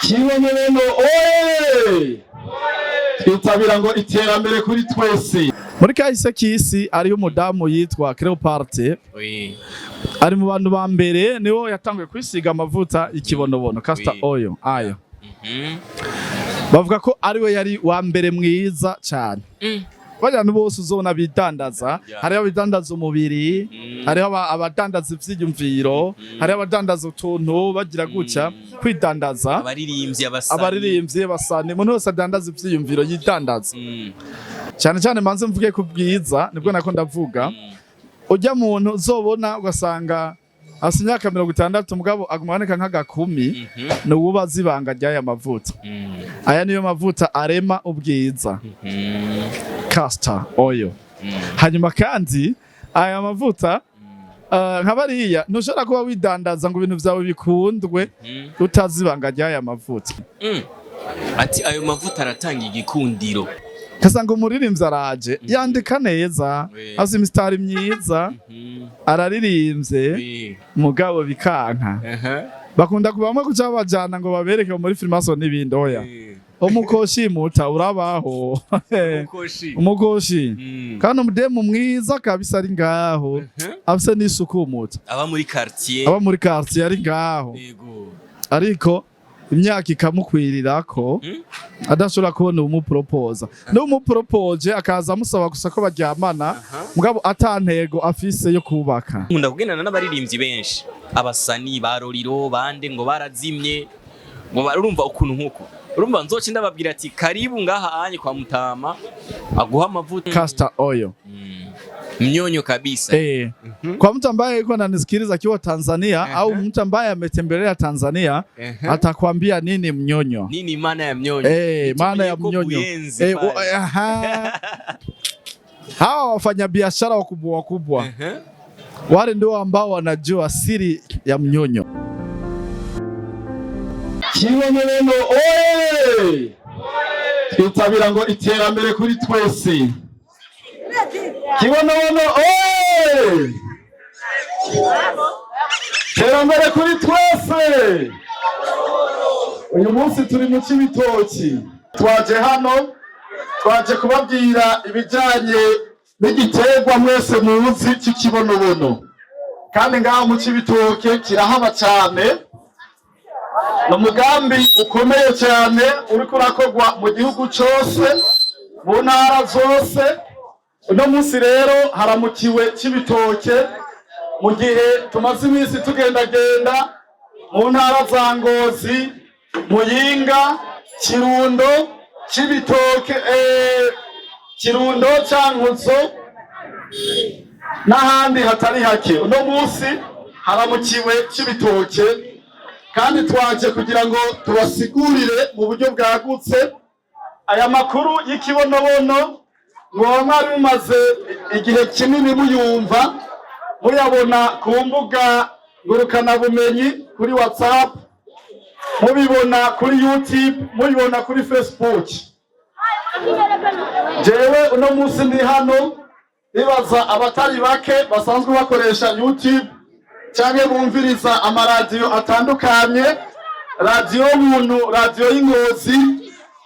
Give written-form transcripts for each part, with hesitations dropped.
KIBONOBONO OIL twitabira ngo iterambere kuri twese. Muri kahise k'isi ariyo umudamu yitwa Cleopatre ari mu bantu ba mbere niwo yatanguye kwisiga amavuta ikibonobono castor oil ayo. Bavuga ko ariwe yari wa mbere mwiza cyane. Bajyana bose uzona bidandaza, hariho abidandaza umubiri, hariho abadandaza ivyiyumviro, hariho abadandaza utuntu bagira gutya kwidandaza, abaririmbyi abasani, umuntu wese adandaza ivyiyumviro yidandaza. Cyane cyane manze mvuge ku bwiza nibwo nako ndavuga. Ujya muntu uzobona ugasanga afite imyaka 60 mugabo agumaboneka nk'agakumi ni uwubaza ibanga ry'aya mavuta. Aya niyo mavuta arema ubwiza. Castor oil. Hanyuma kandi aya mavuta nk'abariya ntushobora kuba widandaza ngo ibintu byawe bikundwe utazibanga ry'aya mavuta. Ati ayo mavuta aratanga igikundiro. Kasanga umuririmbyi araje yandika neza azi imistari myiza araririmbye mugabo bikanka bakunda kubamwe kuca bajana ngo babereke muri filmaso n'ibindi oya umukoshi muta urabaho umukoshi kandi umudemu mwiza kabisa ari ngaho afise n'isuku muta aba muri quartier ari ngaho ariko imyaka ikamukwirirako adashobora kubona umupropoza n'umupropoje akaza amusaba gusa ko baryamana mugabo atantego afise yo kubaka. Nkunda kugendana n'abaririmbyi benshi abasani baroriro bande ngo barazimye ngo barumva ukuntu nkuko urumva nzoci ndababwira ati karibu ngaha anye kwa Mutama aguha amavuta castor oil mnyonyo kabisa. Kwa mtu ambaye yuko ananisikiliza kiwa Tanzania au mtu ambaye ametembelea Tanzania atakwambia nini mnyonyo. Nini maana ya mnyonyo? Maana ya mnyonyo. Hawa wafanya biashara wakubwa wale ndio ambao wanajua siri ya mnyonyo. KIBONOBONO OIL twitabira ngo iterambere kuri twese. KIBONOBONO OIL iterambere kuri twese. Uyu munsi turi mu Cibitoki twaje hano twaje kubabwira ibijanye n'igiterwa mwese muzi cy'ikibonobono kandi ngaho mu Cibitoke kirahaba cyane. Umugambi ukomeye cyane uriko urakorwa mu gihugu cyose mu ntara zose. Uno munsi rero haramukiwe Cibitoke mu gihe tumaze iminsi tugendagenda mu ntara za Ngozi, Muyinga, Kirundo, Cibitoke, Kirundo, Cankuzo n'ahandi hatari hake. Uno munsi haramukiwe Cibitoke kandi twaje kugira ngo tubasigurire mu buryo bwagutse aya makuru y'ikibonobono. Mwari mumaze igihe kinini muyumva muyabona ku mbuga ngurukana bumenyi kuri WhatsApp, mubibona kuri YouTube, mubibona kuri Facebook. Jewe uno munsi ndi hano nibaza abatari bake basanzwe bakoresha YouTube cyangwa bumviriza amaradiyo atandukanye, radiyo Muntu, radiyo y'Ingozi,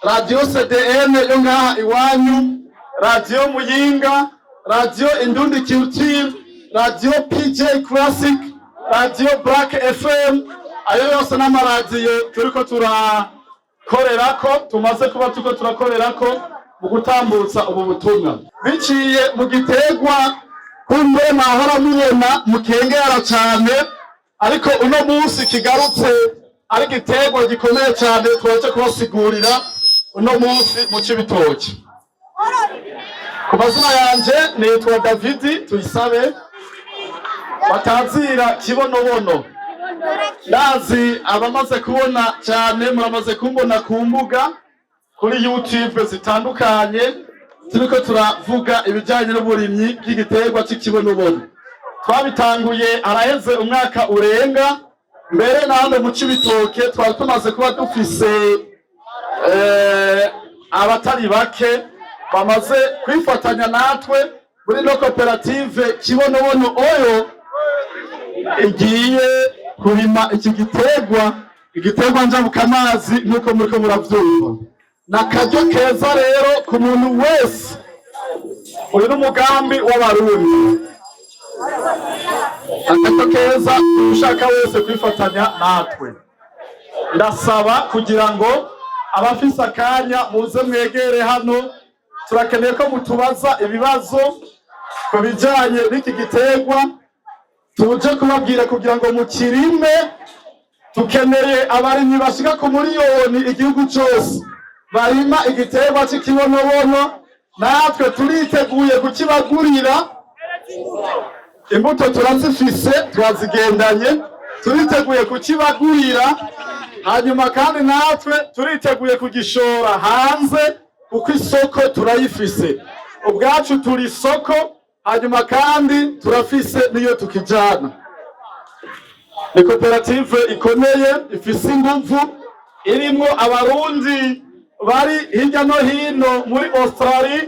radiyo CDN yo ngaha iwanyu, radiyo Muyinga, radiyo Indundi Culture, radiyo PJ Classic, radiyo Black FM. Ayo yose n'amaradiyo turiko turakorerako tumaze kuba tuko turakorerako mu gutambutsa ubu butumwa biciye mu giterwa kumbe nahora mubona mukengera cyane ariko uno munsi kigarutse ari giterwa gikomeye cyane twaje kubasigurira uno munsi mu Cibitoke. Ku mazina yanje nitwa David Tuyisabe batazira Kibonobono. Ndazi abamaze kubona cyane muramaze kumbona ku mbuga kuri YouTube zitandukanye turiko turavuga ibijanye n'uburimyi bw'igiterwa cy'ikibonobono. Twabitanguye araheze umwaka urenga mbere nahande mu Cibitoke twari tumaze kuba dufise abatari bake bamaze kwifatanya natwe muri no koperative KIBONOBONO OIL igiye kurima iki giterwa igiterwa njabukamazi nk'uko muriko muravyumva. N'akaryo keza rero ku muntu wese uyu n'umugambi w'abarundi, akaryo keza ushaka wese kwifatanya natwe. Ndasaba kugira ngo abafise akanya muze mwegere hano, turakeneye ko mutubaza ibibazo ku bijanye n'iki giterwa tuje kubabwira kugira ngo mukirime. Tukeneye abarimyi bashika ku miliyoni igihugu cose barima igiterwa c'ikibonobono, natwe turiteguye kukibagurira. Imbuto turazifise twazigendanye, turiteguye kukibagurira, hanyuma kandi natwe turiteguye kugishora hanze kuko isoko turayifise. Ubwacu turi isoko, hanyuma kandi turafise niyo tukijana. Ni koperative ikomeye ifise inguvu, irimwo abarundi bari hirya no hino muri Australia,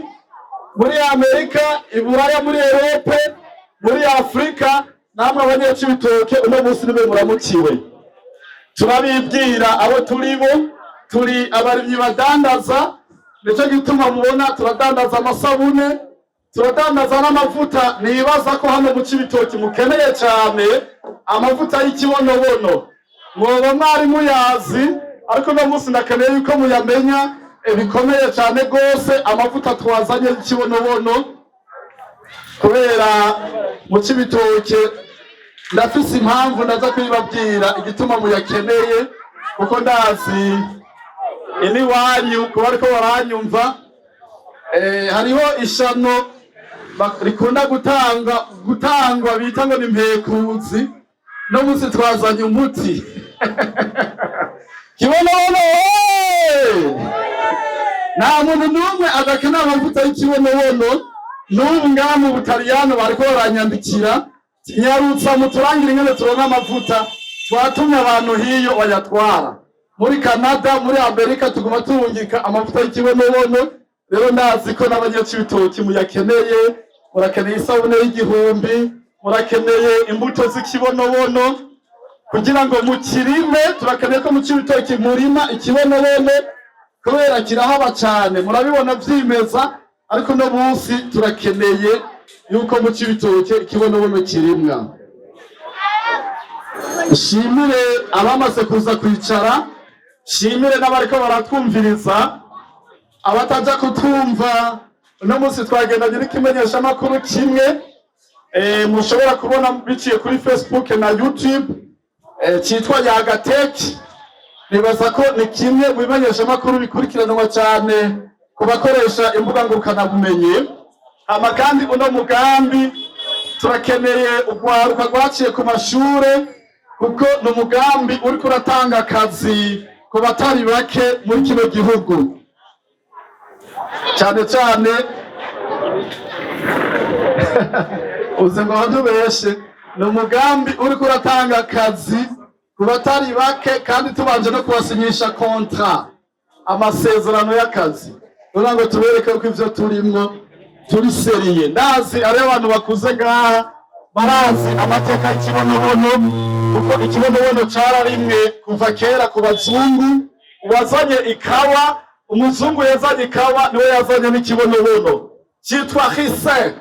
muri Amerika, Iburaya, muri Europe, muri Afrika, namwe abanyacibitoke uno munsi nibe muramukiwe. Turabibwira abo turibo, turi abarimyi badandaza, nico gituma mubona turadandaza amasabune, turadandaza n'amavuta. Nibaza ko hano mu Cibitoke mukeneye cyane amavuta y'ikibonobono, mwoba mwari muyazi, ariko no munsi ndakeneye yuko muyamenya. Bikomeye cyane gose amavuta twazanye y'ikibonobono, kubera mu Cibitoke ndafise impamvu ndaza kwibabwira igituma muyakeneye, kuko ndazi ini wanyu kuba ariko baranyumva. Hariho ishano rikunda gutangwa bita ngo ni mpekuzi. No munsi twazanye umuti kibonobono. Nta muntu n'umwe adakenera amavuta y'ikibonobono. N'ubu ngaha mu Butaliyano bariko baranyandikira, nyarutsa muturangire ingene turonka amavuta. Twatumye abantu hiyo bayatwara muri Canada, muri Amerika, tuguma turungika amavuta y'ikibonobono. Rero ndazi ko n'abanyacibitoki muyakeneye. Murakeneye isabune y'igihumbi, murakeneye imbuto z'ikibonobono kugira ngo mukirime. Turakeneye ko mu Cibitoke murima ikibonobono kubera kirahaba cyane, murabibona vyimeza. Ariko no munsi turakeneye yuko mu Cibitoke ikibonobono kirimwa. Shimire abamaze kuza kwicara, shimire n'abariko baratwumviriza. Abataja kutumva no munsi twagendanye n'ikimenyesha makuru kimwe, mushobora kubona biciye kuri Facebook na YouTube, citwa Yagatechtv. Nibaza ko ni kimwe mu bimenyesha makuru bikurikiranwa cyane ku bakoresha imbuga ngurukanabumenyi. Ama kandi uno mugambi turakeneye urwaruka rwaciye ku mashure, kuko ni umugambi uriko uratanga akazi ku batari bake muri kino gihugu cyane cyane. Uze ngo hadubeshe, ni umugambi uriko uratanga akazi ku batari bake, kandi tubanje no kubasinyisha kontra, amasezerano y'akazi, kugira ngo tubereke ko ivyo turimwo turi seriye. Ndazi ari abantu bakuze ngaha barazi amateka y'ikibonobono, kuko ikibonobono cararimwe kuva kera ku bazungu. Uwazanye ikawa, umuzungu yazanye ikawa, niwe yazanye n'ikibonobono citwa hise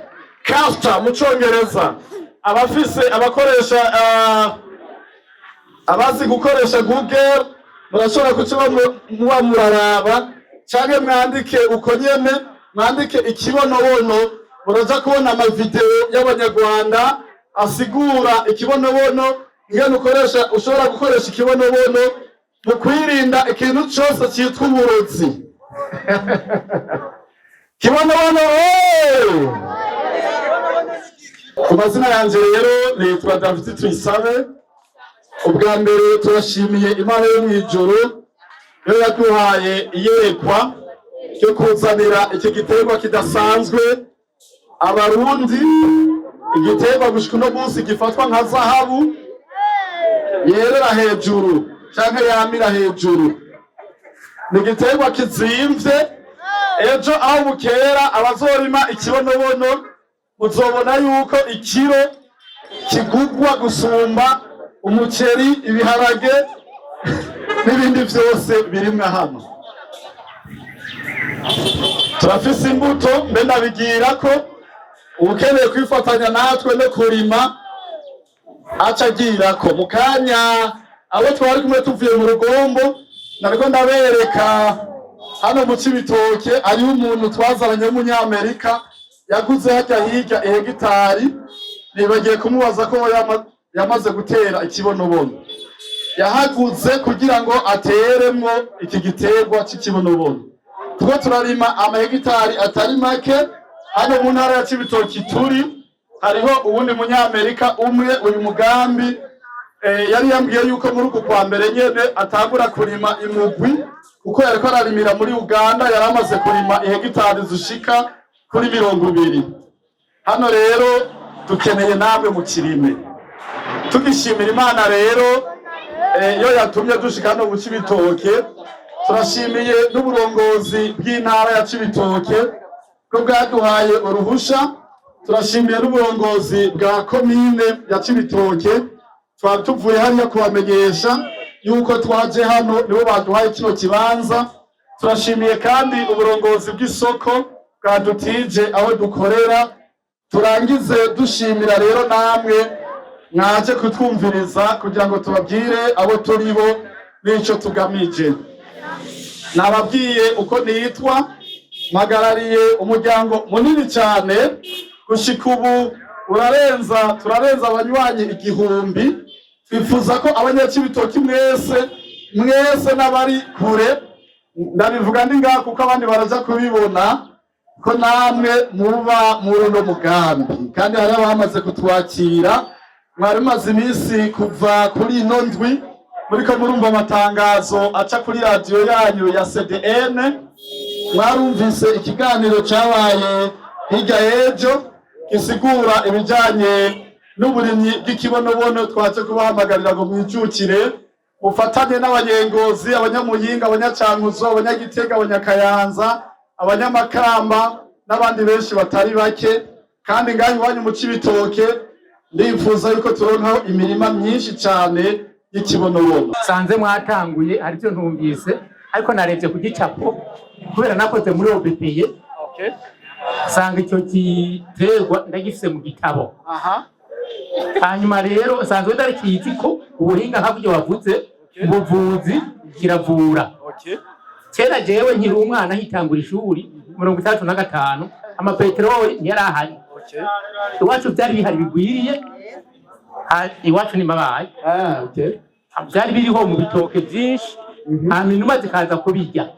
castor mu Congereza. Abakoresha abazi gukoresha Google murashobora kuciba muba muraraba, canke mwandike uko nyene, mwandike ikibonobono, muraja kubona amavideo y'abanyarwanda asigura ikibonobono, ingene ushobora gukoresha ikibonobono mu kwirinda ikintu cose citwa uburozi. Kibonobono ku mazina yanje rero nitwa David Tuyisabe. Ubwa mbere turashimiye Imana yo mw'ijuru yo yaduhaye iyerekwa ryo kuzanira iki giterwa kidasanzwe abarundi. Igiterwa gushika uno munsi gifatwa nka zahabu, yerera hejuru canke yamira hejuru. Ni igiterwa kizimvye. Ejo aho bukera abazorima ikibonobono muzobona yuko ikiro kigugwa gusumba umuceri, ibiharage n'ibindi vyose birimwa hano. Turafise imbuto mbe ndabigira ko ukeneye kwifatanya natwe no kurima aca agira ko mu kanya abo twari kumwe tuvuye mu rugombo nariko ndabereka hano mu Cibitoke ariho umuntu twazaranye w'umunyamerika yaguze hajya hirya hegitari nibagiye kumubaza ko yamaze gutera ikibonobono yahaguze kugira ngo ateremwo iki giterwa cy'ikibonobono. Tuko turarima amahegitari atari make hano mu ntara ya Cibitoke turi. Hariho uwundi munyamerika umwe uyu mugambi yari yambwiye yuko muri uku kwa mbere nyene atangura kurima imugwi kuko yariko ararimira muri Uganda yaramaze kurima ihegitari zishika kuri 20. Hano rero dukeneye namwe mu kirime tugishimira Imana rero yo yatumye dushika hano mu Cibitoke. Turashimiye n'uburongozi bw'intara ya Cibitoke ko bwaduhaye uruhusha. Turashimiye n'uburongozi bwa komine ya Cibitoke twari tuvuye hano kubamenyesha yuko twaje hano nibo baduhaye kino kibanza. Turashimiye kandi uburongozi bw'isoko bwadutije aho dukorera. Turangize dushimira rero namwe mwaje kutwumviriza kugira ngo tubabwire abo turibo n'ico tugamije. Nababwiye uko nitwa mpagarariye umuryango munini cyane gushika ubu turarenza abanywanyi 1000. Twifuza ko abanyacibitoki mwese n'abari kure ndabivuga ndi ngaho kuko abandi baraza kubibona ko namwe muba muri no mugambi kandi hari abamaze kutwakira. Mwari maze iminsi kuva kuri ino ndwi muriko murumva amatangazo aca kuri radio yanyu ya CDN. Mwarumvise ikiganiro cabaye hirya y'ejo gisigura ibijanye n'uburimyi bw'ikibonobono. Twaje kubahamagarira ngo mwijukire mufatanye n'abanyengozi, abanyamuyinga, abanyacankuzo, abanyagitega, abanyakayanza, abanyamakamba n'abandi benshi batari bake. Kandi ngaho iwanyu mu Cibitoke ndifuza yuko turonka imirima myinshi cyane y'ikibonobono. Sanze mwatanguye ari byo ntumvise ariko narebye ku gicapo kubera nakoze muri OBPye. Okay. Sanga icyo giterwa ndagifise mu gitabo. Hanyuma rero sanzwe ndarikizi ko ubuhinga nk'abyo wavuze ubuvuzi kiravura. Okay. Kera jewe nkiri umwana hitangura ishuri 35 amapetroli yarahari. Okay. Iwacu byari bihari bigwiriye. Iwacu ni mabaye. Okay. Byari biriho mu bitoke byinshi. Inuma zikaza kubijya.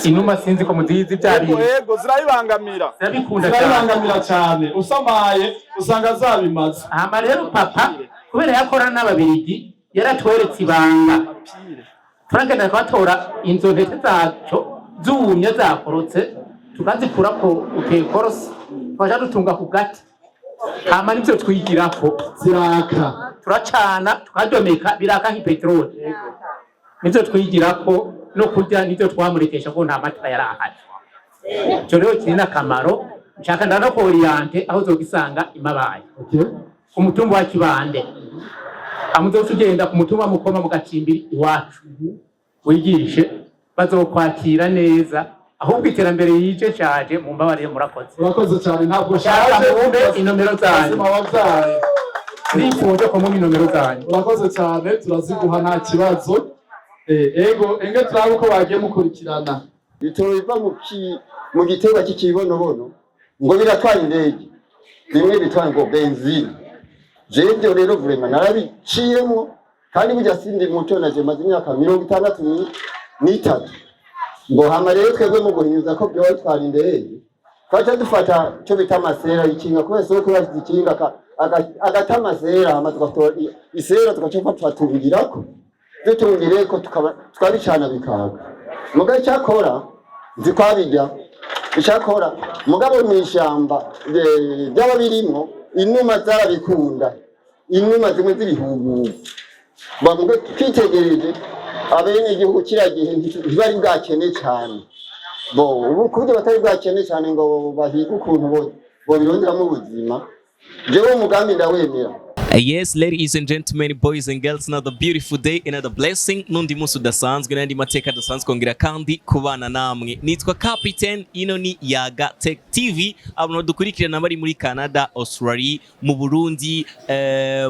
Inuma sinzi ko muzizi byari. Yego zirayibangamira. Zirayibangamira cyane. Usamaye usanga zabimaze. Hama rero papa kubera yakora n'ababirigi yaratweretse ibanga. Turagenda kwatora inzobete zaco zumye zakorotse tukazikura ko ukekorose. Twaje dutunga ku gati. Hama nivyo twigirako ziraka turacana tukadomeka biraka nk'ipetroli. Nivyo twigirako no kurya nivyo twamurekesha ko nta matara yarahari. Cyo rero kirina kamaro nshaka ndana ko oriente aho zogisanga imabaye. Okay. Umutumba wa Kibande amuzo tugenda ku mutumba mukoma mu gacimbiri iwacu. Wigishe bazokwakira neza ahubwo iterambere yije cyaje mu mbabarire murakoze. Urakoze cyane ntabwo shaje mumbe inomero zanyu. Nifuza ko mu inomero zanyu. Urakoze cyane turaziguha nta kibazo. Ego enge turabe ko bagiye mukurikirana. Bitoro biva mu giterwa cy'ikibonobono ngo biratwara indege. Bimwe bitwara ngo benzine. Jewe rero vraiment narabiciyemo kandi bijya sindi muto naje maze imyaka 63 ngo hama rero twebwe mu guhinyuza ko byo twara indege twaje dufata cyo bita amasera ikinga ko wese ko yazikinga agata amasera hama tugatora isera tugacofa tubigirako byo tungireko tukabicana bikaga mugaye cyakora zikwabijya icyakora mugabo mu ishyamba byaba birimo inuma zarabikunda inuma zimwe zirihubu bavuga twitegereje abene igihugu kiragihe ntibari bwakene cyane bo ubu kubyo batari bwakene cyane ngo bahiga ukuntu bo bironderamo ubuzima jewe umugambi ndawemera Yes, ladies and gentlemen, boys and girls, another beautiful day, another blessing. Nundi musi udasanzwe n'andi mateka adasanzwe kongera kandi kubana namwe. Nitwa Captain, ino ni Yagatechtv. Abantu dukurikirana bari muri Canada, Australia, mu Burundi,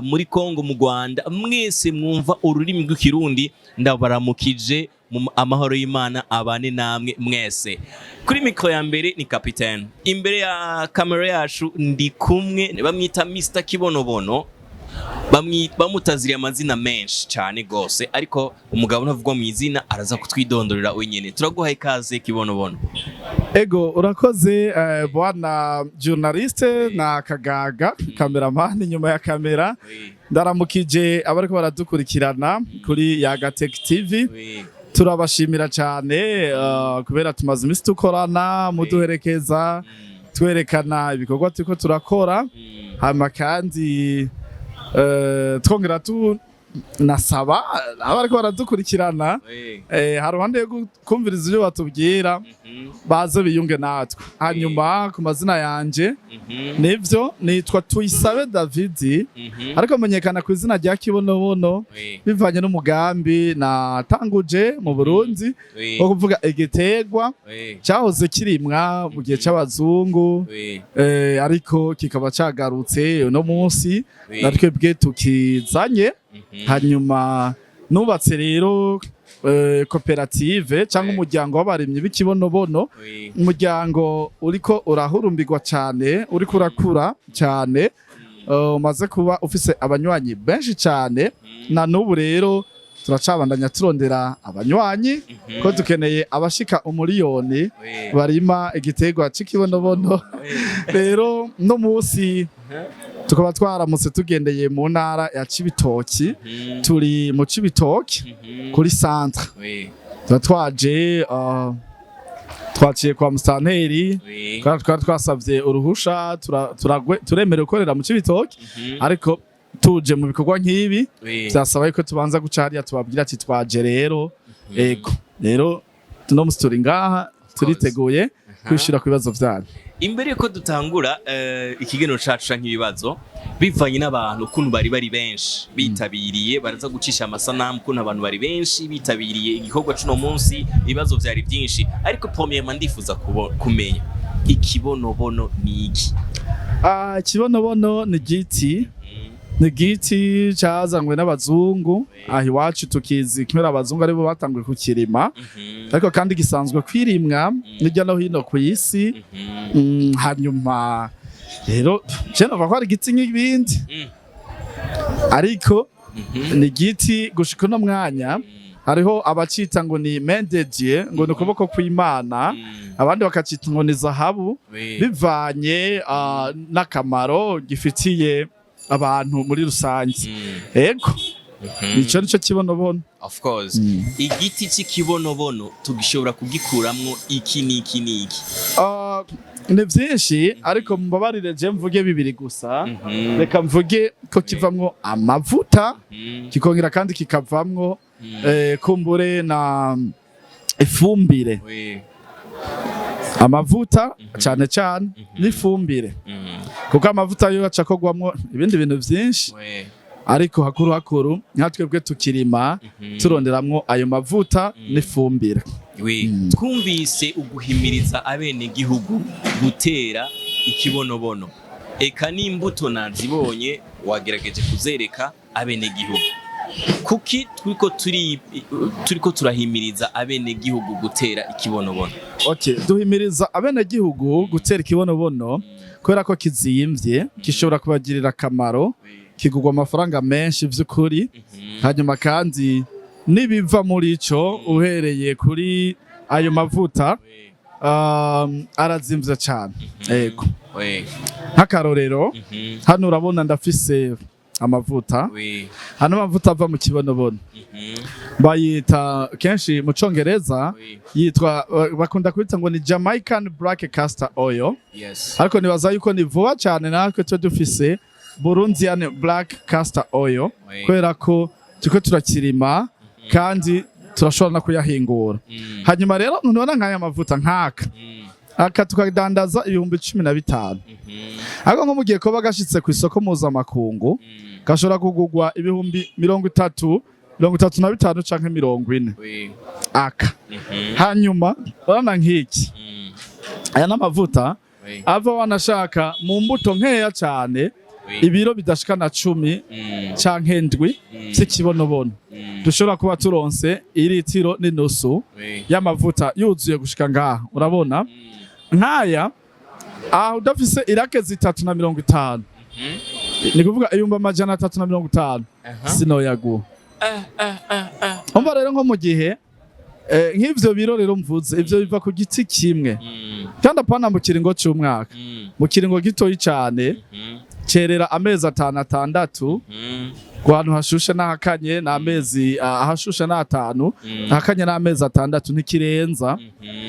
muri Congo, mu Rwanda. Mwese mwumva ururimi rw'ikirundi ndabaramukije mu amahoro y'Imana abane namwe mwese. Kuri mikro ya mbere ni Captain. Imbere ya kamera yacu ndi kumwe bamwita Mr. Kibonobono. Bamutaziriye amazina menshi cyane gose ariko umugabo ntavugwa mu izina araza kutwidondorera wenyene. Turaguha ikaze Kibonobono. Ego urakoze bwana journaliste na Kagaga cameraman nyuma ya kamera. Ndaramukije abariko baradukurikirana kuri Yagatechtv. Turabashimira cyane kubera tumaze imisi tukorana muduherekeza twerekana ibikorwa turiko turakora hama kandi twongera nasaba abariko baradukurikirana haruhande yo kumviriza ibyo batubwira baze biyunge natwe. Hanyuma ku mazina yanje nivyo nitwa Tuyisabe David ariko menyekana ku izina rya Kibonobono bivanye n'umugambi natanguje mu Burundi wo kuvuga igiterwa cyahoze kirimwa mu gihe c'abazungu ariko kikaba cagarutse no munsi natwe bwe tukizanye. Hanyuma nubatse rero koperative cyangwa umuryango w'abarimyi b'ikibonobono, umuryango uriko urahurumbirwa cyane, uriko urakura cyane, umaze kuba ufise abanywanyi benshi cyane. Na n'ubu rero turacabandanya turondera abanywanyi ko dukeneye abashika umuriyoni barima igiterwa cy'ikibonobono. Rero no munsi tukaba twaramutse tugendeye mu ntara ya Cibitoki, turi mu Cibitoki kuri centre. Twaje twaciye kwa Mustanteri twari twasavye uruhusha turemerewe gukorera mu Cibitoki ariko tuje mu bikorwa nk'ibi byasaba yuko tubanza guca hariya tubabwira ati twaje rero. Ego rero tuno mustori ngaha turiteguye kwishira ku bibazo vyanyu. Imbere yuko dutangura ikigeno cacu canke ibibazo bivanye n'abantu kuntu bari benshi bitabiriye baraza gucisha amasanamu kuntu abantu bari benshi bitabiriye igikorwa cuno munsi ibibazo vyari byinshi ariko premièrement ndifuza kumenya ikibonobono ni iki? Ikibonobono ni giti. Ni giti cyazanywe n'abazungu aho iwacu tukizi kimera abazungu aribo batanguye kukirima ariko kandi gisanzwe kwirimwa hirya no hino ku isi. Hanyuma rero cyane bava ari giti nk'ibindi ariko ni giti gushika no mwanya hariho abacita ngo ni main de Dieu, ngo ni ukuboko kw'Imana, abandi bakacita ngo ni zahabu bivanye n'akamaro gifitiye abantu muri rusange. Ego nico kibonobono. Of course. Igiti cy'ikibonobono tugishobora kugikuramwo iki niki niki? Ni byinshi ariko mbabarire je mvuge bibiri gusa. Reka mvuge ko kivamwo amavuta kikongera kandi kikavamwo kumbure na ifumbire. Amavuta cyane cyane n'ifumbire kuko amavuta yo acakogwamwo ibindi bintu byinshi ariko hakuru nkatwebwe tukirima turonderamwo ayo mavuta n'ifumbire. Twumvise uguhimiriza abene gihugu gutera ikibonobono, eka n'imbuto nazibonye wagerageje kuzereka abene gihugu. Kuki turiko turahimiriza abene gihugu gutera ikibonobono? Okay, duhimiriza abene gihugu gutera ikibonobono kubera ko kizimvye gishobora kubagirira akamaro, kigugwa amafaranga menshi vy'ukuri. Hanyuma kandi nibiva muri ico uhereye kuri ayo mavuta arazimvye cyane. Ego nk'akarorero hano urabona ndafise amavuta. Hano amavuta ava mu kibonobono bayita kenshi mu Congereza yitwa bakunda kwita ngo ni Jamaican black castor oil. Ariko nibaza yuko ni vuba cyane natwe twe dufise Burundian black castor oil kubera ko tuko turakirima kandi turashobora no kuyahingura. Hanyuma rero nubona nk'aya mavuta nkaka aka tukadandaza 15,000 ariko nko mugiye koba gashitse ku isoko mpuzamakungu gashobora kugurwa 30,000 35 canke 40 aka hanyuma urana nk'iki aya n'amavuta ava wanashaka mu mbuto nkeya cyane ibiro bidashikana 10 canke 7 by'ikibonobono dushobora kuba turonse iritiro n'inusu y'amavuta yuzuye gushika ngaha urabona nkaya udafise irake 350 ni kuvuga 350 sinoyaguha umva rero nko mu gihe nk'ivyo biro rero mvuze ivyo biva ku giti kimwe kandi apana mu kiringo cy'umwaka mu kiringo gitoyi cyane cerera amezi 6 Guhantu hashushe n'ahakanye n'amezi ahashushe n'atanu ahakanye n'amezi 6 ntikirenza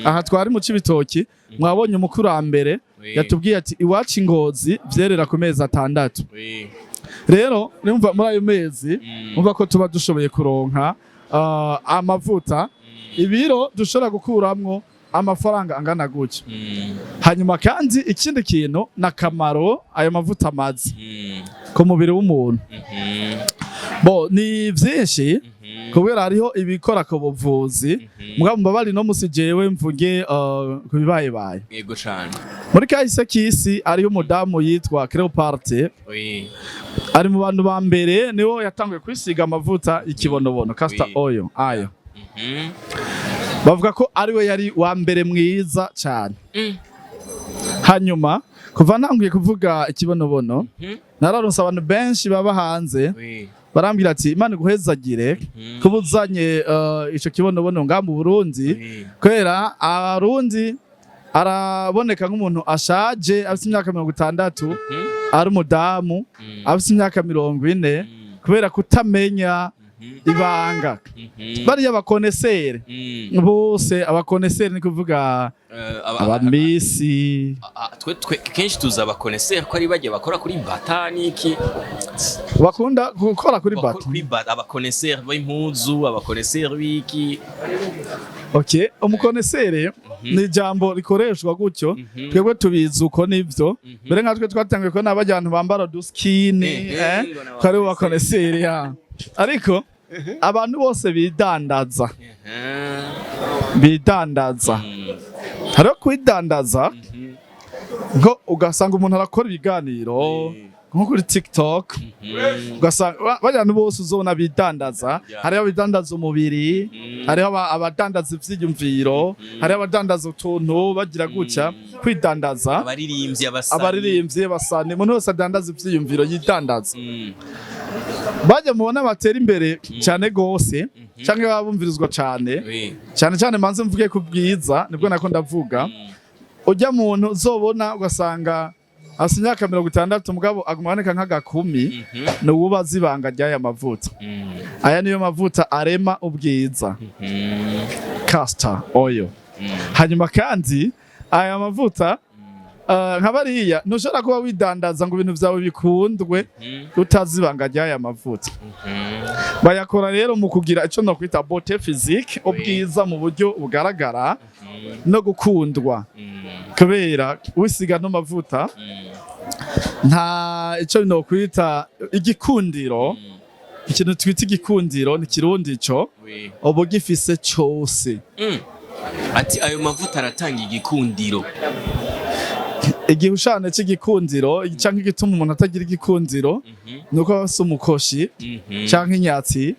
aha twari mu Cibitoki mwabonye umukurambere yatubwiye ati iwacu Ingozi vyerera ku mezi 6 rero numva muri ayo mezi umva ko tuba dushoboye kuronka amavuta ibiro dushobora gukuramwo amafaranga angana gutyo hanyuma kandi ikindi kintu nakamaro ayo mavuta amazi ku mubiri w'umuntu bo ni vyinshi kubera hariho ibikora ku buvuzi mugabo mbabari no musi jewe mvuge kubibaye yego cyane muri kahise kisi ariho umudamu yitwa Cleopatre ari mu bantu ba mbere niwo yatanguye kwisiga amavuta ikibonobono castor oil ayo bavuga ko ariwe yari wa mbere mwiza cyane hanyuma kuva ntanguye kuvuga ikibonobono nararonse abantu benshi baba hanze barambwira ati Imana guhezagire kubuzanye ico kibonobono nga mu Burundi kwera abarundi araboneka nk'umuntu ashaje afite imyaka 60 ari umudamu afite imyaka 40 kubera kutamenya ibanga bari abakonesere bose abakonesere ni kuvuga abamisi twe kenshi tuza abakonesere ko ari bagiye bakora kuri batani iki bakunda gukora kuri bata abakonesere b'impuzu abakonesere wiki okay umukonesere ni jambo rikoreshwa gutyo twebwe tubizi uko nivyo mbere nkatwe twatangiye ko n'abajyantu bambara duskini kare bakonesere ya ariko abantu bose bidandaza hariho kwidandaza ngo ugasanga umuntu arakora ibiganiro nko kuri TikTok ugasanga abantu bose uzona bidandaza hariho abidandaza umubiri hariho abadandaza ivyiyumviro hariho abadandaza utuntu bagira gutya kwidandaza abaririmbyi abasane umuntu wese adandaza ivyiyumviro yidandaza bajya mubona batera imbere cyane gose canke babumvirizwa cyane manze mvuge ku bwiza nibwo nako ndavuga ujya muntu uzobona ugasanga hasi imyaka 60 mugabo agumaboneka nk'agakumi ni uwubaza ibanga ry'aya mavuta aya niyo mavuta arema ubwiza castor oil hanyuma kandi aya mavuta nkabariya ntushobora kuba widandaza ngo ibintu byawe bikundwe utazibanga ry'aya mavuta bayakora rero mu kugira ico no kwita beauté physique ubwiza mu buryo bugaragara no gukundwa kubera wisiga no mavuta nta ico no kwita igikundiro ikintu twita igikundiro ni kirundi ico obo gifise cyose ati ayo mavuta aratanga igikundiro igihushane c'igikundiro canke igituma umuntu atagira igikundiro nuko asa umukoshi canke inyatsi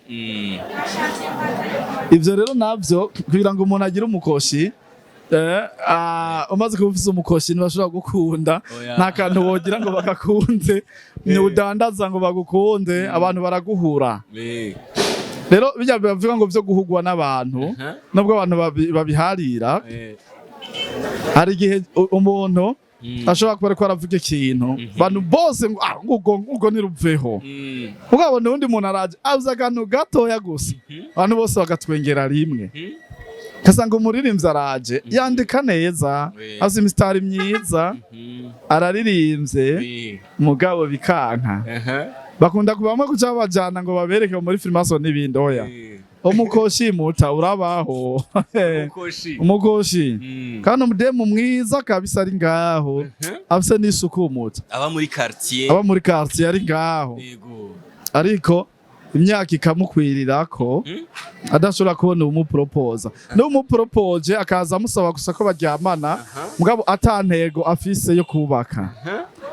ivyo rero navyo kugira ngo umuntu agire umukoshi umaze kuba ufise umukoshi ntibashobora gukunda nta kantu wogira ngo bagakunde ni udandaza ngo bagukunde abantu baraguhura rero bijya bivuga ngo vyo guhugwa n'abantu nubwo abantu babiharira hari igihe umuntu ashobora kuba ariko aravuga ikintu bantu bose ngo niruveho mugabo n'undi muntu araje avuze akantu gatoya gusa abantu bose bagatwengera rimwe kasanga umuririmbyi araje yandika neza azi imistari myiza araririmbye mugabo bikanka bakunda kubamwe kuca bajana ngo babereke muri filmason n'ibindi oya umukoshi muta urabaho umukoshi kandi umudemu mwiza kabisa ari ngaho afise n'isuku muta aba muri quartier ari ngaho ariko imyaka ikamukwirirako adashobora kubona umupropoza n'umupropoje akaza amusaba gusa ko baryamana mugabo atantego afise yo kubaka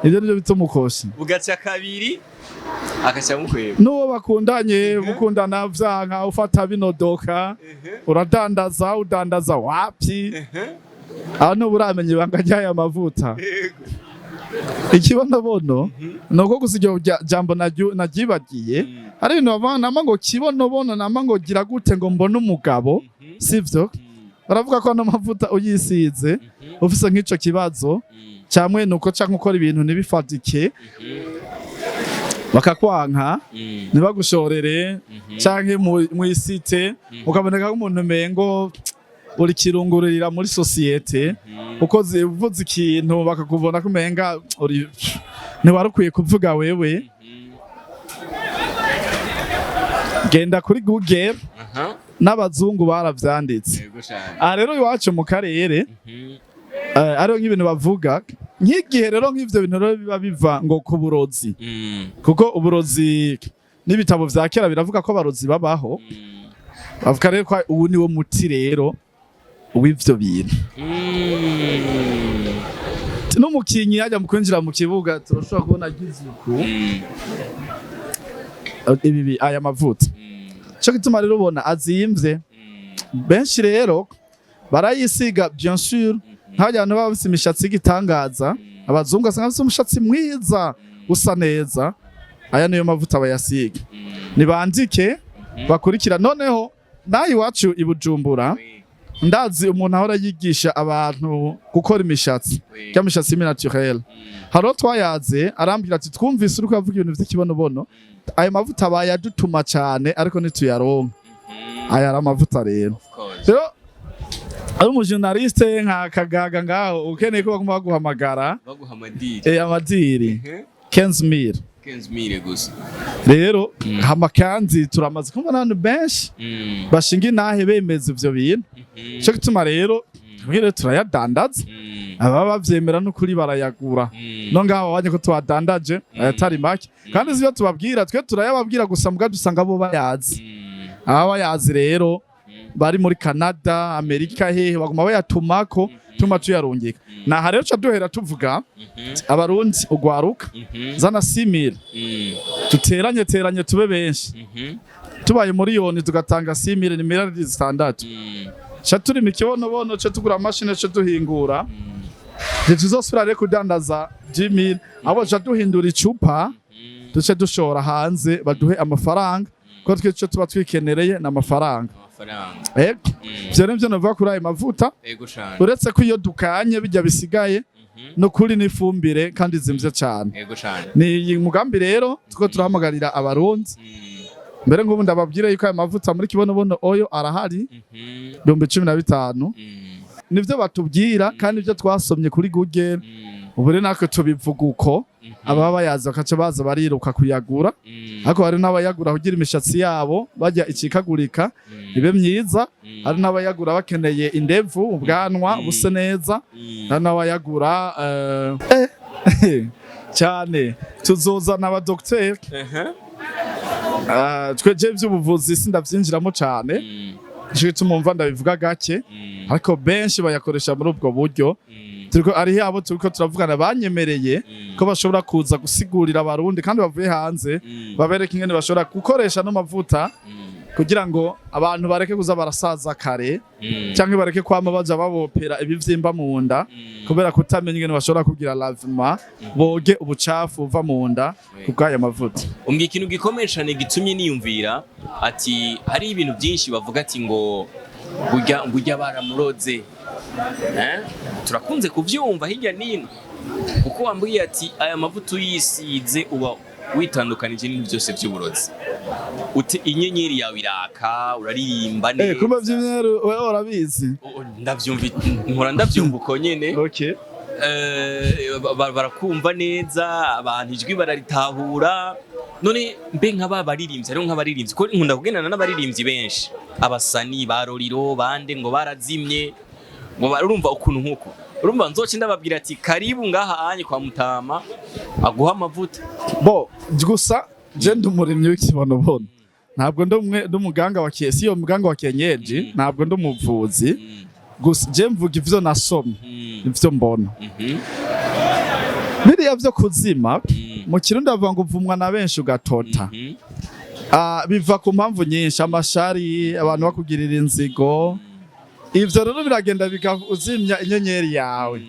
ibyo nibyo bita umukoshi bugaca kabiri akaca mukweba n'uwo bakundanye mukundana vyanka ufata binodoka udandaza wapi aho ntuburamenye ibanga ry'aya mavuta ikibonobono nuko gusa iryo jambo naryibagiye ari ibintu nama ngo kibonobono nama ngo gira gute ngo mbone umugabo sivyo baravuga ko ano mavuta uyisize ufise nk'ico kibazo camwe nuko canke ukora ibintu ntibifatike bakakwanka ntibagushorere canke mw'isite ukaboneka nk'umuntu mengo uri kirungurira muri societe uko uvuze ikintu bakakubona kumenga uri ntiwarukwiye kuvuga wewe genda kuri Google n'abazungu baravyanditse rero iwacu mu karere ariho nk'ibintu bavuga nk'igihe rero nk'ivyo bintu rero biba biva ngo ku burozi kuko uburozi n'ibitabo vya kera biravuga ko abarozi babaho bavuga rero ko ubu niwo muti rero w'ivyo bintu n'umukinyi yajya mu kwinjira mu kibuga turashobora kubona agizuku ibi aya mavuta cyo gituma rero ubona azimvye benshi rero barayisiga bien sûr nk'abantu baba bafise imishatsi y'igitangaza abazungu asanga bafise umushatsi mwiza usa neza aya niyo mavuta bayasiga nibandike bakurikira noneho nayi iwacu i Bujumbura ndazi umuntu ahora yigisha abantu gukora imishatsi cy'amishatsi naturelle haro twayaze arambwira ati twumvise uruko avuga ibintu vy'ikibonobono ayo mavuta bayadutuma cyane ariko nituyaronka aya ari amavuta rero ari umujournaliste nka Kagaga ngaho ukeneye ko bagomba guhamagara amadiri 15,000 gusa rero hamakanzi turamaze kumva n'abantu benshi bashinga intahe bemeza ivyo bintu cyo gituma rero twire turayadandaza aba bavyemera n'ukuri barayagura no ngaho wanye ko twadandaje ayatari make kandi zivyo tubabwira twe turayababwira gusa mbwa dusanga bo bayazi bayazi rero bari muri Canada Amerika hehe baguma bayatumako tuma tuyarungika na rero cha duhera tuvuga abarundi ugwaruka zana 6,000 tuteranye tube benshi tubaye muri yoni tugatanga 6,000 ni miliyari zitandatu cha turi mikibonobono cha tugura machine cha duhingura tuzosubira rero kudandaza 10,000 abo cha duhindura icupa duce dushora hanze baduhe amafaranga ko twico tuba twikenereye n'amafaranga vyo navuga kuri ayo mavuta uretse ko iyo dukanye bijya bisigaye no kuri n'ifumbire kandi zimvye cyane ni mugambi rero tuko turahamagarira abarundi mbere ngo ndababwire yuko ayo mavuta muri kibonobono oil arahari 15,000 nivyo batubwira kandi ibyo twasomye kuri Google ubure natwe tubivuga uko ababa bayaza bakaca baza bariruka kuyagura ariko hari n'abayagura kugira imishatsi yabo bajya ikikagurika ibe myiza hari n'abayagura bakeneye indevu ubwanwa buse neza hari n'abayagura cyane tuzozana abadokiteri tweje by'ubuvuzi sindavyinjiramo cyane cyo tumumva ndabivuga gake ariko benshi bayakoresha muri ubwo buryo turiko ari yabo turiko turavugana banyemereye ko bashobora kuza gusigurira abarundi kandi bavuye hanze babereka ingene bashobora gukoresha no mavuta kugira ngo abantu bareke kuza barasaza kare cyangwa bareke kwama baja babopera ibivyimba mu nda kubera kutamenya ingene bashobora kugira lavement boge ubucafu uva mu nda kubwaya mavuta umbye ikintu gikomeshane gitumye niyumvira ati hari ibintu byinshi bavuga ati ngo burya baramuroze turakunze kuvyumva hirya nino kuko wambwiye ati aya mavuta uyisize uba witandukanije n'ibintu byose by'uburozi uti inyenyeri yawe iraka uraririmba neza kuma by'imyeru wewe urabizi ndavyumva uko nyene barakumva neza abantu ijwi bararitahura none mbe nk'abaririmbyi ariho nk'abaririmbyi ko nkunda kugendana n'abaririmbyi benshi abasani baroriro bande ngo barazimye ngo barumva ukuntu nkuko urumva nzoci ndababwira ati karibu ngaha anye kwa Mutama aguha amavuta bo gusa je ndumurimyi w'ikibonobono ntabwo ndumuganga wa kiesi yo muganga wa kenyeji ntabwo ndumuvuzi gusa je mvuga ivyo nasomye ivyo mbona biriya vyo kuzima mu kirundi bavuga ngo uvumwa na benshi ugatota biva ku mpamvu nyinshi amashari abantu bakugirira inzigo ivyo rero biragenda bikazimya inyenyeri yawe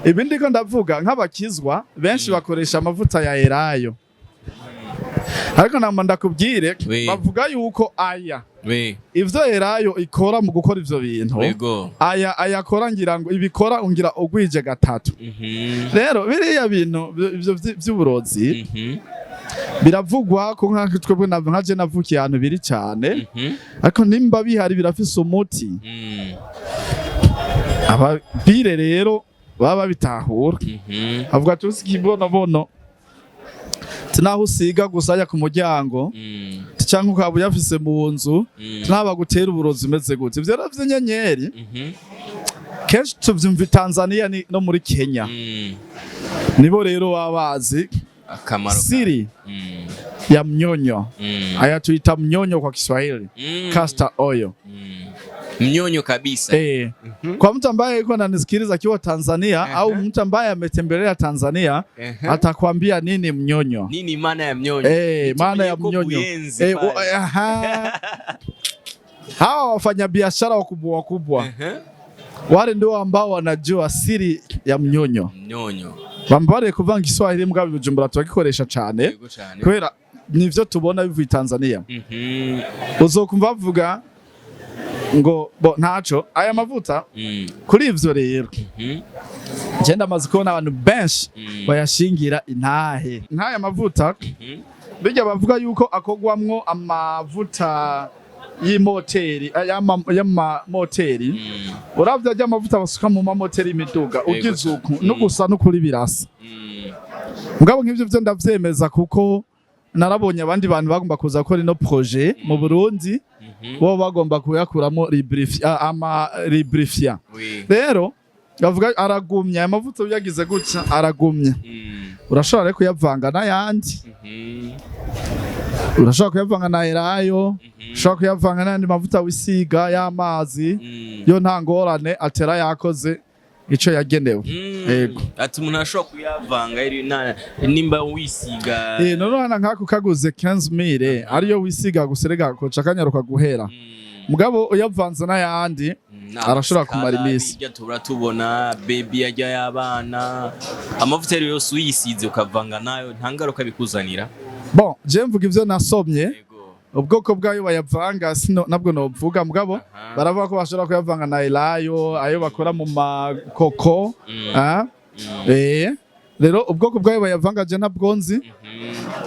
ibindi ko ndavuga nk'abakizwa benshi bakoresha amavuta ya elayo ariko nama ndakubwire bavuga yuko aya ivyo elayo ikora mu gukora ivyo bintu aya ayakora ngira ngo ibikora ungira ugwije gatatu rero biriya bintu ivyo vy'uburozi biravugwa ko twebwe nkaje navukiye ahantu biri cyane ariko nimba bihari birafise umuti ababire rero baba bitahura avuga tuzi kibonobono tinaho usiga gusaya ku muryango cyangwa ukaba uyafise mu nzu naba gutera uburozi umeze gute ivyo ravye nyenyeri kenshi tuvyumva Tanzania no muri Kenya nibo rero wabazi akamaro siri ya mnyonyo haya tuita mnyonyo kwa Kiswahili castor oil mnyonyo kabisa kwa mtu ambaye yuko ananisikiliza akiwa Tanzania au mtu ambaye ametembelea Tanzania atakwambia nini mnyonyo nini maana ya mnyonyo maana ya mnyonyo hawa wafanya biashara wakubwa wale ndio ambao wanajua siri ya mnyonyo bambare kuvanga Kiswahili mbwa Bujumbura twagikoresha cyane kubera nivyo tubona bivuye Tanzania uzokumva bavuga ngo bo ntaco aya mavuta kuri ivyo rero genda maze kubona abantu benshi bayashingira intahe nk'aya mavuta bijya bavuga yuko akogwamwo amavuta y'imoteri y'amamoteri uravye ajya amavuta basuka mu mamoteri imiduga ugize uku no gusa no kuri birasa mugabo nk'ivyo byo ndavyemeza kuko narabonye abandi bantu bagomba kuza gukora ino projet mu Burundi bo bagomba kuyakuramo librifia rero bavuga aragumya amavuta uyagize gutya aragumya urashobora reko kuyavanga n'ayandi urashobora kuyavanga na elayo urashobora kuyavanga n'andi mavuta wisiga y'amazi yo nta ngorane atera yakoze ico yagenewe yego ati umuntu ashobora kuyavanga nimba wisiga none nkako kaguze 15000 ariyo wisiga guserega ko cakanyaruka guhera mugabo uyavanze n'ayandi arashobora kumara imisi tubona baby yajya y'abana amavuta yose uyisize ukavanga nayo nta ngaruka bikuzanira bon je mvuga ivyo nasomye ubwoko bwayo bayavanga sino nabwo novuga mugabo baravuga ko bashobora kuyavanga na elayo ayo bakora mu makoko rero ubwoko bwayo bayavanga je nabwonzi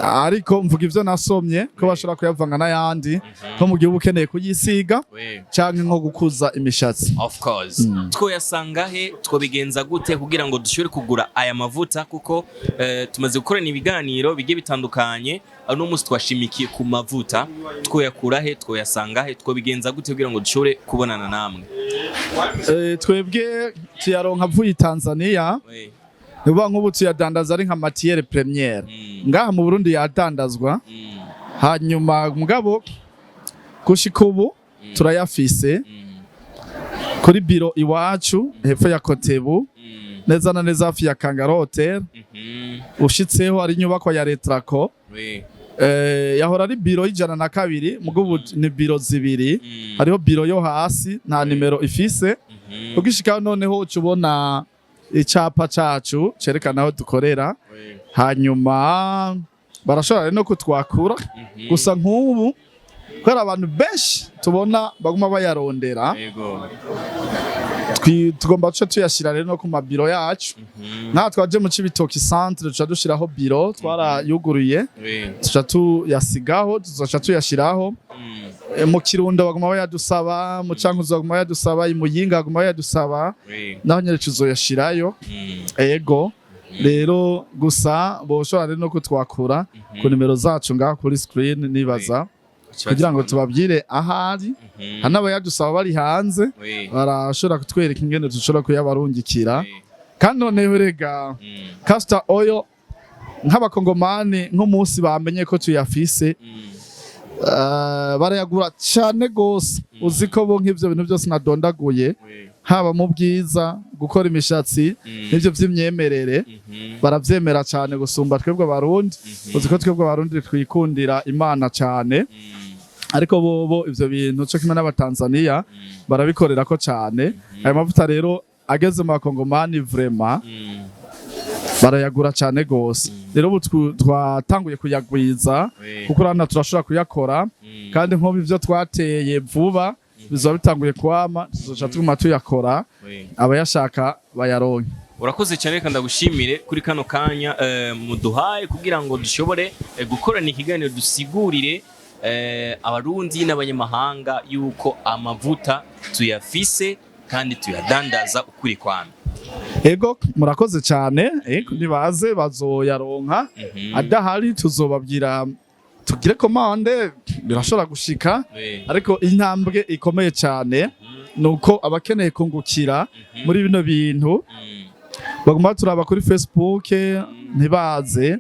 ariko mvuga ivyo nasomye ko bashobora kuyavanga n'ayandi ko mu gihe ukeneye kuyisiga canke nko gukuza imishatsi of course twoyasanga he twobigenza gute kugira ngo dushobore kugura aya mavuta kuko tumaze gukorana ibiganiro bigiye bitandukanye no musi twashimikiye ku mavuta twoyakura he twoyasanga he twobigenza gute kugira ngo dushobore kubonana namwe twebwe tuyaronka vuye Tanzania nuba nk'ubu tuyadandaza ari nka matière première ngaha mu Burundi yadandazwa hanyuma mugabo gushika ubu turayafise kuri biro iwacu hepfo ya Kotebu neza na neza hafi ya Kangaro Hotel ushitseho ari inyubako ya Retraco yahora ari biro y'102 mugabo ni biro zibiri hariho biro yo hasi nta nimero ifise ugishika noneho ucubona icapa cacu cerekana aho dukorera hanyuma barashobora no kutwakura gusa nk'ubu kwera abantu benshi tubona baguma bayarondera tugomba guca tuyashira rero no ku mabiro yacu nka twaje mu Cibitoki centre duca dushiraho biro twarayuguruye duca tuyasigaho tuzoca tuyashiraho mu Kirundo baguma bayadusaba mu Cankuzo baguma bayadusaba imuyinga baguma bayadusaba naho nyere tuzoyashirayo ego rero gusa boshobora rero no kutwakura ku nimero zacu ngaho kuri screen nibaza kugira ngo tubabwire ahari hanaba yadusaba bari hanze barashobora kutwereka ingene dushobora kuyabarungikira kandi noneho rega castor oil nk'abakongomani nk'umunsi bamenye ko tuyafise barayagura cyane gose uzi ko bo nk'ivyo bintu byose nadondaguye haba mu bwiza gukora imishatsi n'ivyo vy'imyemerere baravyemera cyane gusumba twebwe abarundi uzi ko twebwe abarundi twikundira Imana cyane ariko bobo ivyo bintu cyo kimwe n'abatanzania barabikorera ko cyane ayo mavuta rero ageze mu bakongomani vraiment barayagura cyane gose rero ubu twatanguye kuyagwiza kuko urana turashobora kuyakora kandi nk'ubu ivyo twateye vuba bizoba bitanguye kwama tuzoca tuguma tuyakora abayashaka bayaronke. Urakoze cyane reka ndagushimire kuri kano kanya muduhaye kugira ngo dushobore gukorana ikiganiro dusigurire abarundi n'abanyamahanga yuko amavuta tuyafise kandi tuyadandaza ukuri kwame. Ego murakoze cyane nibaze bazoyaronka adahari tuzobabwira tugire komande birashobora gushika ariko intambwe ikomeye cyane nuko abakeneye kungukira muri bino bintu baguma turaba kuri Facebook ntibaze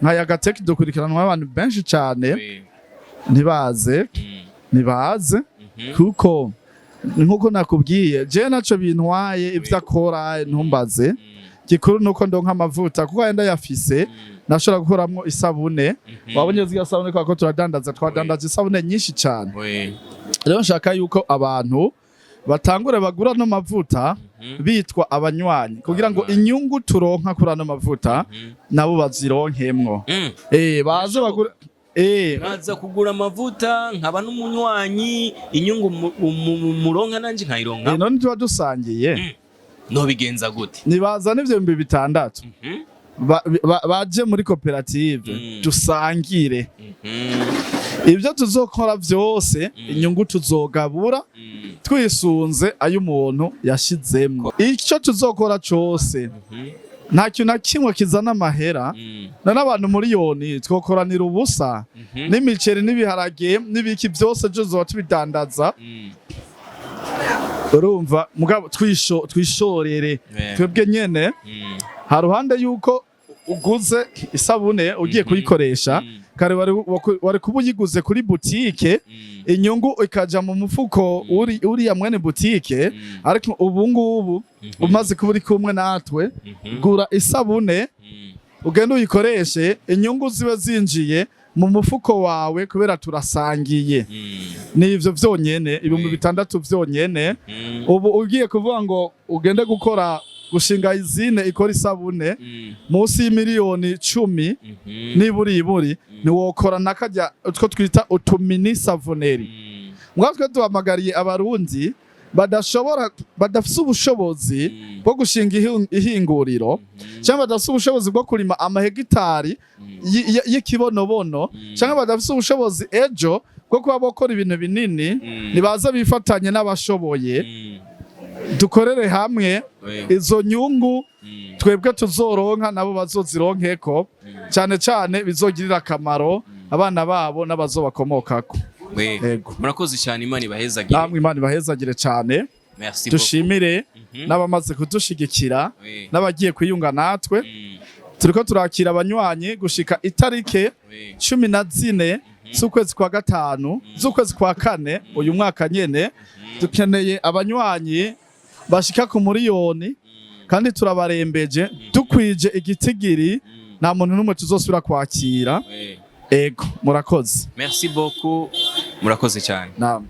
nka Yagatechtv dukurikirana abantu benshi cyane ntibaze kuko nkuko nakubwiye je naco bintwaye ivyo akora ntumbaze gikuru nuko ndonka amavuta kuko yenda yafise nashobora gukoramwo isabune wabonye ziga sabune kwa ko twadandaza isabune nyinshi cyane rero nshaka yuko abantu batangure bagura no mavuta bitwa abanywanyi kugira ngo inyungu turonka kuri ano mavuta nabo bazironkemwo baze bagura naza kugura amavuta nkaba n'umunywanyi inyungu muronka nanje nkayironka none tuba dusangiye no bigenza gute nibaza n'ivyo 600 baje muri koperative dusangire ibyo tuzokora byose inyungu tuzogabura twisunze ayo umuntu yashizemwo icyo tuzokora cyose nta kintu na kimwe kizana amahera n'abantu miliyoni twokoranira ubusa n'imiceri n'ibiharage n'ibiki byose tuzoba tubidandaza urumva mugabo twishorere twebwe nyene haruhande yuko uguze isabune ugiye kuyikoresha kare wari kubuyiguze kuri boutique inyungu ikaja mu mufuko uri ya mwene boutique ariko ubu ngubu umaze kuburi kumwe natwe gura isabune ugenda uyikoreshe inyungu zibe zinjiye mu mufuko wawe kubera turasangiye nivyo vyonyene 600 vyonyene ubu ugiye kuvuga ngo ugende gukora gushinga izine ikora isabune munsi y'imiliyoni 10 niburi niwokora nakajya utwo twita utumini savoneri mwatwe duhamagariye abarundi badafise ubushobozi bwo gushinga ihinguriro cyangwa badafise ubushobozi bwo kurima amahegitari y'ikibonobono cyangwa badafise ubushobozi ejo bwo kuba bokora ibintu binini nibaza bifatanye n'abashoboye dukorere hamwe izo nyungu twebwe tuzoronka nabo bazozironkeko cyane bizogirira akamaro abana babo n'abazobakomokako. Murakoze cyane Imana ibahezagire. Namwe Imana ibahezagire cyane. Dushimire n'abamaze kudushigikira n'abagiye kwiyunga natwe. Turiko turakira abanywanyi gushika itarike 14 z'ukwezi kwa gatanu z'ukwezi kwa kane uyu mwaka nyene dukeneye abanywanyi bashika ku miliyoni kandi turabarembeje dukwije igitigiri nta muntu n'umwe tuzosubira kwakira. Ego murakoze. Merci beaucoup murakoze cyane. Naam.